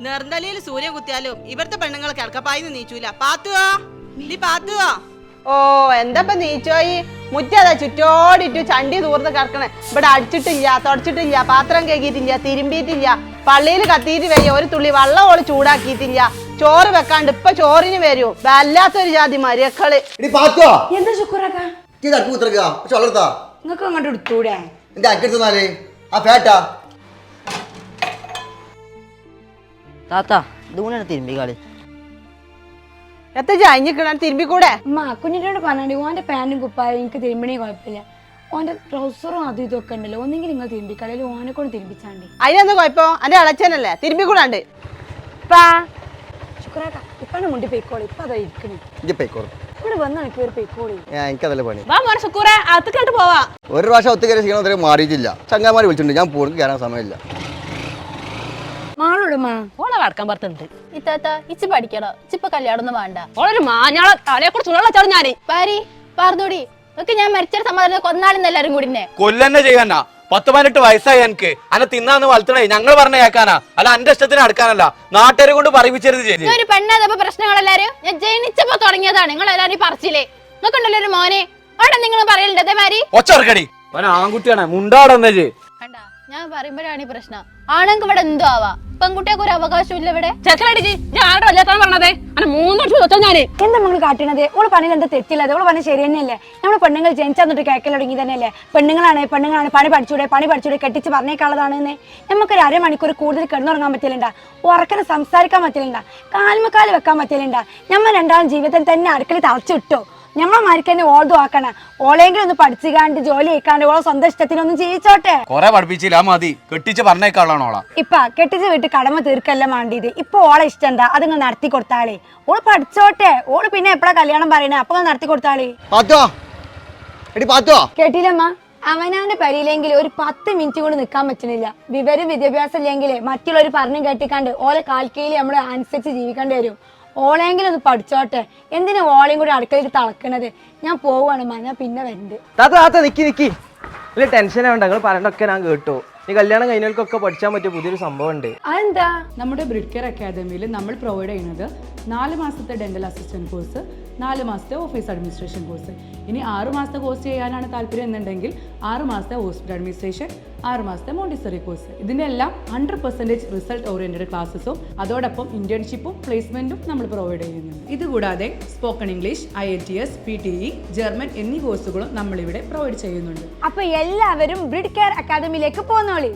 നെർന്തലിയിൽ സൂര്യൻ കുത്തിയാലും ഇവിടുത്തെ പെണ്ണുങ്ങൾ കിടക്കപ്പായിന്ന് നീച്ചൂല. പാത്തുവോ നീ പാത്തുവോ? ഓ എന്താ നീച്ചോയി? മുറ്റതാ ചുറ്റോടിട്ടു ചണ്ടി തൂർന്ന് കിടക്കണേ. ഇവിടെ അടിച്ചിട്ടില്ല, തുടച്ചിട്ടില്ല, പാത്രം കേക്കിയിട്ടില്ല, തിരുമ്പിയിട്ടില്ല, പള്ളിയിൽ കത്തിയിട്ട് വയ്യ, ഒരു തുള്ളി വെള്ളം ഓള് ചൂടാക്കിയിട്ടില്ല, ചോറ് വെക്കാണ്ട് ഇപ്പൊ ചോറിന് വരൂ. വല്ലാത്തൊരു ജാതി മരിയക്കള്. എന്താ ശുക്രക്ക നിങ്ങൾക്ക് അങ്ങോട്ട് എടുത്തൂടെ? താത്ത ഇതുകൊണ്ടാണ് തിരുമ്പിക്കാളി എത്ര ചാഞ്ഞിക്കണ തിരുമ്പിക്കൂടെ? അമ്മ കുഞ്ഞിനോട് പറഞ്ഞാണ്ട് ഓന്റെ പാന്റും കുപ്പായും എനിക്ക് തിരുമ്പണേ കുഴപ്പമില്ല. ഓന്റെ ട്രൗസറും അതും ഇതൊക്കെ ഉണ്ടല്ലോ, ഒന്നെങ്കിൽ നിങ്ങൾ തിരുമ്പിക്കാളി, ഓനെ കൊണ്ട് തിരുമ്പിച്ചാണ്ട്. അതിനെന്താ കുഴപ്പം? എന്റെ അളച്ചനല്ലേ തിരുമ്പിക്കൂടാണ്ട്. ശുക്രക്ക ഇപ്പാണ് മുണ്ടി പൊയ്ക്കോളി. ഇപ്പൊ അതാ ഇരിക്കണേ. ഇവിടെ വന്ന കയറി പൊയ്ക്കോളി. എനിക്കതല്ലേ പണി. പോവാ. ഒരു പ്രാവശ്യം ഒത്തു കയറി ചെയ്യണം മാറിയിട്ടില്ല. ചങ്ങാമാര് വിളിച്ചിട്ടുണ്ട്, ഞാൻ പോർക്ക് കയറാൻ സമയമില്ല. മാളോടുമാ ഓളെ വടക്കാൻ പുറത്തുണ്ട്. ഇത്താത്ത ഇച്ച് പഠിക്കണോ? ഇച്ചിപ്പൊ കല്യാണം ഒന്നും വേണ്ട. ഓളൊരു മാഞ്ഞാളെ തലയെ കൂടെ ചുള്ള വെച്ചാലും ഞാന് പാരി പാർന്നോടി ഒക്കെ ഞാൻ മരിച്ച സമാധാനം കൊന്നാളിന്ന് എല്ലാരും കൂടി കൊല്ലന്നെ ചെയ്യാനാ. 10-18 വയസ്സായി എനിക്ക്. അന്നെ തിന്നാന്ന് വളർത്തണേ ഞങ്ങൾ പറഞ്ഞ കേൾക്കാനാ, അല്ല എന്റെ ഇഷ്ടത്തിന് അടുക്കാനല്ല. നാട്ടുകാരെ കൊണ്ട് പറയിപ്പിച്ചരുത് ചെയ്തു. ഒരു പെണ്ണാതപ്പോ പ്രശ്നങ്ങളെല്ലാരും ഞാൻ ജനിച്ചപ്പോ തുടങ്ങിയതാണ്. നിങ്ങൾ എല്ലാരും പറച്ചില്ലേ നിങ്ങൾക്കുണ്ടല്ലോ ഒരു മോനെ. അവിടെ നിങ്ങൾ പറയലുണ്ട് അതേമാതിരി ഒച്ചറക്കടി ആൺകുട്ടിയാണ് മുണ്ടാടെന്നേ. കണ്ടാ ഞാൻ പറയുമ്പോഴാണ് ഈ പ്രശ്നം. ആണെങ്കിൽ ഇവിടെ എന്തോ ആവാ, പെൺകുട്ടിയൊക്കെ ഒരു അവകാശം ഇല്ല ഇവിടെ. ചെക്കലടിച്ച് ഞാൻ ആരുടെ വല്ലാത്താണ് പറഞ്ഞത്. അന്നെ 3 വർഷം വെച്ചാൽ ഞാന് എന്താ നമ്മൾ കാട്ടണത്? ഓള് പണിയിൽ എന്താ തെറ്റില്ലത്? ഓള് പറഞ്ഞ ശരി തന്നെയല്ലേ? നമ്മുടെ പെണ്ണുങ്ങൾ ജനിച്ചെന്നിട്ട് കേക്കൽ തുടങ്ങി തന്നെയല്ലേ? പെണ്ണുങ്ങളാണ് പണി പഠിച്ചൂടെ കെട്ടിച്ച് പറഞ്ഞേക്കാളതാണെന്ന്. നമുക്കൊരു അരമണിക്കൂർ കൂടുതൽ കിടന്നുറങ്ങാൻ പറ്റില്ല, ഉറക്കനെ സംസാരിക്കാൻ പറ്റില്ല, കാൽമക്കാല് വെക്കാൻ പറ്റില്ല. നമ്മൾ രണ്ടാളും ജീവിതത്തിൽ തന്നെ അടുക്കള തളച്ചു വിട്ടോ. നമ്മളെ മാരിക്കന്നെ ഓൾതും ആക്കണ. ഓളെങ്കിലും ഒന്ന് പഠിച്ചുകാണ്ട് ജോലി ആയിക്കാണ്ട് ഓളെ സ്വന്തം ഇഷ്ടത്തിനൊന്നും ജീവിച്ചോട്ടെ. കൊറേ പഠിപ്പിച്ചില്ല മതി, കെട്ടിച്ച് പറഞ്ഞേക്കാളാണോളാ. ഇപ്പൊ കെട്ടിച്ച് വീട്ട് കടമ തീർക്കല്ല മാണ്ടിയത്. ഇപ്പൊ ഓളെ ഇഷ്ടം എന്താ അതിങ്ങൾ നടത്തി കൊടുത്താളേ. ഓള് പഠിച്ചോട്ടെ. ഓള് പിന്നെ എപ്പോഴാ കല്യാണം പറയണേ അപ്പൊ നടത്തി കൊടുത്താളേ. കേട്ടില്ലമ്മ? അവനാന്റെ പരിയിലെങ്കിൽ ഒരു 10 മിനിറ്റ് കൊണ്ട് നിൽക്കാൻ പറ്റുന്നില്ല. വിവരം വിദ്യാഭ്യാസം ഇല്ലെങ്കിൽ മറ്റുള്ളവർ പറഞ്ഞു കേട്ടിക്കാണ്ട് ഓലെ കാൽക്കയിൽ നമ്മളെ അനുസരിച്ച് ജീവിക്കേണ്ടി വരും. ഓളെങ്കിലും ഒന്ന് പഠിച്ചോട്ടെ. എന്തിനാ ഓളയും കൂടി അടുക്കളയിൽ തളക്കണത്? ഞാൻ പോവാണ് ഞാൻ പിന്നെ വരുന്നുണ്ട്. താത്ത നിക്കി ടെൻഷൻ ആവണ്ട, നിങ്ങൾ പറയണൊക്കെ ഞാൻ കേട്ടു. ഈ കല്യാണം കഴിഞ്ഞവർക്കൊക്കെ പഠിച്ചാൻ പറ്റിയ പുതിയൊരു സംഭവം ഉണ്ട്. അതെന്താ? നമ്മുടെ ബ്രിഡ് കെയർ അക്കാദമിയിൽ നമ്മൾ പ്രൊവൈഡ് ചെയ്യുന്നത് 4 മാസത്തെ ഡെന്റൽ അസിസ്റ്റന്റ് കോഴ്സ്, 4 മാസത്തെ ഓഫീസ് അഡ്മിനിസ്ട്രേഷൻ കോഴ്സ്. ഇനി 6 മാസത്തെ കോഴ്സ് ചെയ്യാനാണ് താല്പര്യം എന്നുണ്ടെങ്കിൽ 6 മാസത്തെ ഹോസ്പിറ്റൽ അഡ്മിനിസ്ട്രേഷൻ, 6 മാസത്തെ മോണ്ടിസറി കോഴ്സ്. ഇതിൻ്റെ എല്ലാം 100% റിസൾട്ട് ഓറിയന്റഡ് ക്ലാസ്സസും അതോടൊപ്പം ഇന്റേൺഷിപ്പും പ്ലേസ്മെന്റും നമ്മൾ പ്രൊവൈഡ് ചെയ്യുന്നുണ്ട്. ഇതുകൂടാതെ spoken English, IELTS, PTE, German എന്നീ കോഴ്സുകളും നമ്മളിവിടെ പ്രൊവൈഡ് ചെയ്യുന്നുണ്ട്. അപ്പൊ എല്ലാവരും ബ്രിഡ് കെയർ അക്കാദമിയിലേക്ക് പോന്നോളി.